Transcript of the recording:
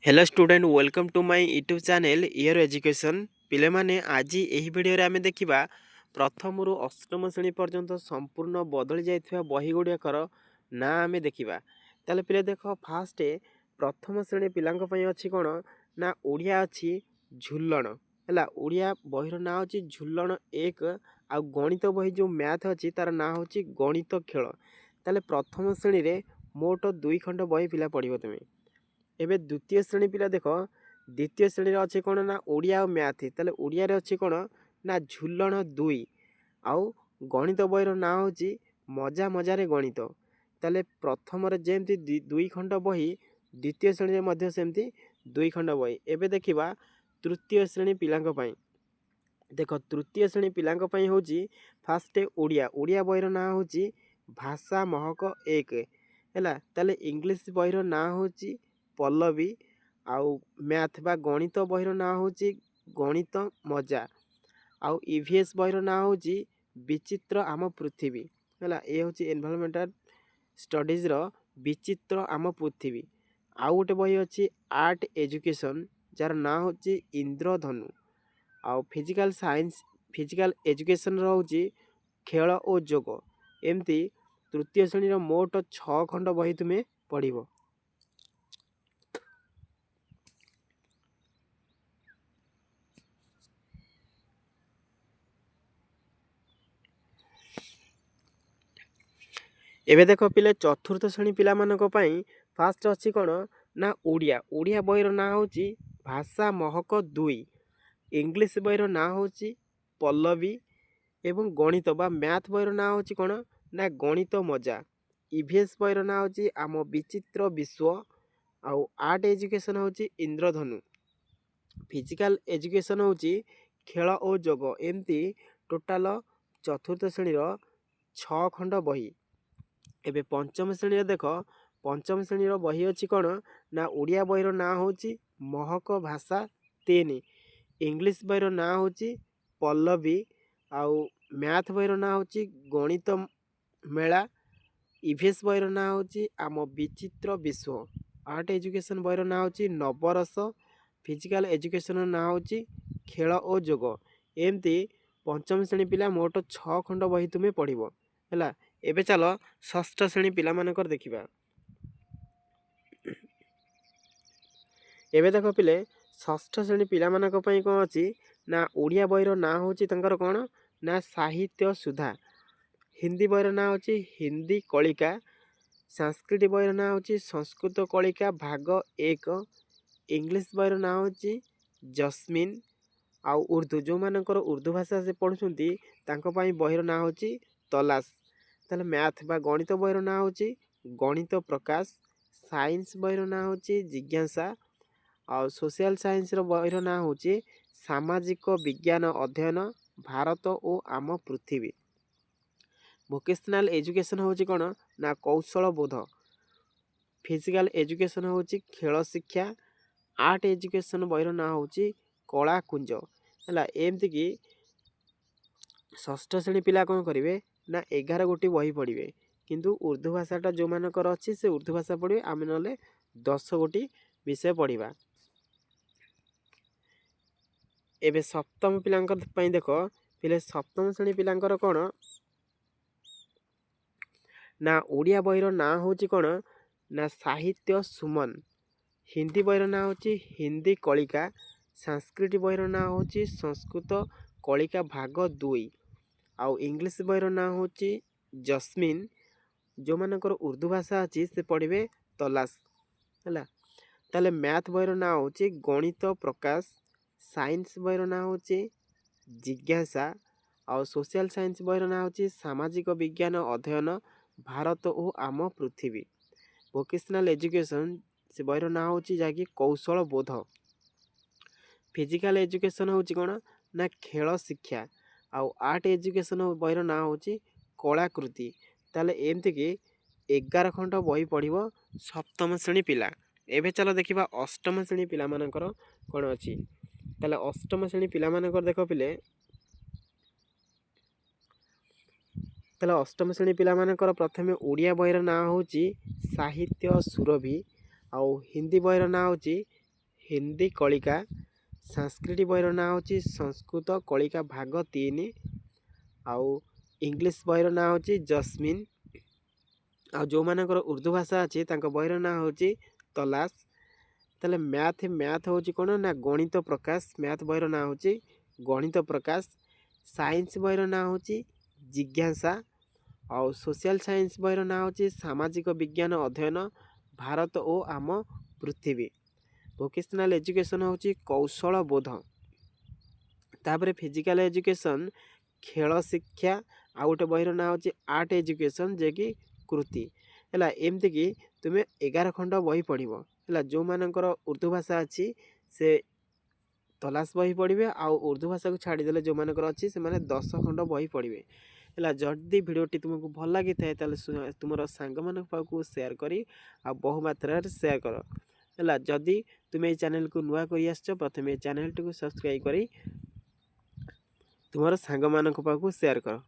Hello student welcome to my YouTube channel year education पिले माने आज यही वीडियो रे आमे देखिबा प्रथम रु अष्टम श्रेणी पर्यंत संपूर्ण बदली जाइथिबा बही गुडियाकर ना आमे देखिबा ताले पिले देखो फास्ट प्रथम श्रेणी पिलांक पई अछि कोन ना ओडिया अछि झुल्लण हला ओडिया बहीर ना अछि झुल्लण 1 आ गणित बही जो मैथ अछि तार ना होछि गणित खेल ताले प्रथम श्रेणी रे मोट 2 खंड बही पिला पढिबो तुमे एबे द्वितीय श्रेणी पिला देख द्वितीय श्रेणी अच्छे कौन ना ओडिया और मैथ ताले ओडिया रे अच्छे कौन ना झुल्लण 2 आउ गणित बहीर ना होची मजा मजारे गणित ताले प्रथम रे जेमती 2 खंड बही द्वितीय श्रेणी रे मध्य सेमती 2 खंड बही एबे देखिबा तृतीय श्रेणी पिलांक पई देख तृतीय श्रेणी पिलांक पई होची फास्ट ओडिया ओडिया बहीर ना होची भाषा महक 1 हैला ताले इंग्लिश बहीर ना होची पल्लवी आउ मैथ बा गणित बहीर ना होची गणित मजा आउ ईवीएस बहीर ना होची विचित्र आम पृथ्वी हैला ए होची एनवायरमेंटल स्टडीज रो विचित्र आम पृथ्वी आउ गोटे बही अछि आर्ट एजुकेशन जार ना होची इंद्रधनु आउ फिजिकल साइंस फिजिकल एजुकेशन रोची खेल और जोग एमती तृतीय श्रेणी रो मोट 6 खंड बही तुमे पढिबो। एबे देख पिले चतुर्थ श्रेणी पिला मानक पई फास्ट अछि कोन ना ओडिया ओडिया बहीर ना होची भाषा महक 2 इंग्लिश बहीर ना होची पल्लवी एवं गणित बा मैथ बहीर ना होची कोन ना गणित मजा ईवीएस बहीर ना होची आम विचित्र विश्व आउ आर्ट एजुकेशन होची इंद्रधनु फिजिकल एजुकेशन होची खेल और जोग एमती टोटाल चतुर्थ श्रेणी रो 6 खंड बही एबे पंचम श्रेणी देख पंचम श्रेणी बही अच्छी कौन ना ओडिया बहीर ना होची महक भाषा 3 इंग्लिश बहीर ना होची पल्लवी आउ मैथ बहीर ना होची गणित मेला ईवीएस बहीर ना होची आम विचित्र विश्व आर्ट एजुकेशन बहीर ना होची नवरस फिजिकल एजुकेशन ना होची खेल और जोग एमती पंचम श्रेणी पिला मोट 6 खंड बही तुमे पढ़िबो हैला एबे चलो षष्ठ श्रेणी पिला मानकर देखिबा एबे देख पिले षष्ठ श्रेणी पिला मानक पई कोन अछि ना ओडिया बहीर ना होची तंकर कोन ना साहित्य सुधा हिंदी बहीर ना होची हिंदी कलिका संस्कृत बहीर ना होची संस्कृत कलिका भाग 1 इंग्लिश बहीर ना होची जस्मिन आउ उर्दू जो मानकर उर्दू भाषा से पढुछंती तांको पई बहीर ना होची तलाश ताले मैथ बा गणित बहीर ना होची गणित प्रकाश साइंस बहीर ना होची जिज्ञासा और सोशल साइंस रो बहीर ना होची सामाजिक विज्ञान अध्ययन भारत और आम पृथ्वी वोकेशनल एजुकेशन होची कोन ना कौशल बोध फिजिकल एजुकेशन होची खेल शिक्षा आर्ट एजुकेशन बहीर ना होची कला कुंज हला एमती की षष्ठ श्रेणी पिला कौन करेंगे ना 11 गोटी बही पढ़े किंतु उर्दू भाषाटा जो मानकर अच्छी से उर्दू भाषा पढ़े आम ना 10 गोटी विषय पढ़ा एबे सप्तम पिलांकर पई देख पिले सप्तम श्रेणी पिलांकर कौन ना ओडिया बहीर ना होची कौन ना साहित्य सुमन हिंदी बहीर ना होची हिंदी कलिका संस्कृत बहीर ना होची संस्कृत कलिका भाग 2 आउ इंग्लिश बहीर ना होची जस्मिन जो मानकर उर्दू भाषा अच्छी से पढ़े तलाश है ताले मैथ बहीर ना होची गणित प्रकाश साइंस बहीर ना होची जिज्ञासा और सोशल साइंस बहीर ना होची सामाजिक विज्ञान अध्ययन भारत और आम पृथ्वी वोकेशनल एजुकेशन से बहीर ना होची जाकि कौशल बोध फिजिकल एजुकेशन होची कोन ना खेल शिक्षा आउ आर्ट एजुकेशन बहीर ना होची कलाकृति ताले एमती की 11 खंड बही पढ़िबो सप्तम श्रेणी पिला एबे चलो देखिबा अष्टम श्रेणी पिला मानकर कोन अछि ताले अष्टम श्रेणी पिला मानकर देखो पिले ताले अष्टम श्रेणी पिला मानकर प्रथमे ओडिया बहीर ना होची साहित्य सुरभि आउ हिंदी बहीर ना होची ହିନ୍ଦୀ କଳିକା। ସଂସ୍କୃତ ବହିର ନାଁ ହେଉଛି ସଂସ୍କୃତ କଳିକା ଭାଗ 3। ଆଉ ଇଂଲିଶ ବହିର ନାଁ ହେଉଛି ଜସ୍ମିନ୍। ଆଉ ଯେଉଁମାନଙ୍କର ଉର୍ଦ୍ଦୁ ଭାଷା ଅଛି ତାଙ୍କ ବହିର ନାଁ ହେଉଛି ତଲାସ। ତାହେଲେ ମ୍ୟାଥ ହେଉଛି କ'ଣ ନା ଗଣିତ ପ୍ରକାଶ। ମ୍ୟାଥ ବହିର ନାଁ ହେଉଛି ଗଣିତ ପ୍ରକାଶ। ସାଇନ୍ସ ବହିର ନାଁ ହେଉଛି ଜିଜ୍ଞାସା। ଆଉ ସୋସିଆଲ ସାଇନ୍ସ ବହିର ନାଁ ହେଉଛି ସାମାଜିକ ବିଜ୍ଞାନ ଅଧ୍ୟୟନ ଭାରତ ଓ ଆମ ପୃଥିବୀ। ଭୋକେସନାଲ ଏଜୁକେସନ୍ ହେଉଛି କୌଶଳ ବୋଧ। ତାପରେ ଫିଜିକାଲ ଏଜୁକେସନ୍ ଖେଳ ଶିକ୍ଷା। ଆଉ ଗୋଟେ ବହିର ନାଁ ହେଉଛି ଆର୍ଟ ଏଜୁକେସନ୍ ଯିଏକି କୃତି ହେଲା। ଏମିତିକି ତୁମେ 11 ଖଣ୍ଡ ବହି ପଢ଼ିବ ହେଲା। ଯେଉଁମାନଙ୍କର ଉର୍ଦ୍ଦୁ ଭାଷା ଅଛି ସେ ତଲାସ ବହି ପଢ଼ିବେ। ଆଉ ଉର୍ଦ୍ଦୁ ଭାଷାକୁ ଛାଡ଼ିଦେଲେ ଯେଉଁମାନଙ୍କର ଅଛି ସେମାନେ 10 ଖଣ୍ଡ ବହି ପଢ଼ିବେ ହେଲା। ଯଦି ଭିଡ଼ିଓଟି ତୁମକୁ ଭଲ ଲାଗିଥାଏ ତାହେଲେ ତୁମର ସାଙ୍ଗମାନଙ୍କ ପାଖକୁ ସେୟାର କରି ଆଉ ବହୁ ମାତ୍ରାରେ ସେୟାର କର ହେଲା। ଯଦି ତୁମେ ଏଇ ଚ୍ୟାନେଲକୁ ନୂଆ କରି ଆସିଛ ପ୍ରଥମେ ଏଇ ଚ୍ୟାନେଲଟିକୁ ସବସ୍କ୍ରାଇବ୍ କରି ତୁମର ସାଙ୍ଗମାନଙ୍କ ପାଖକୁ ସେୟାର କର।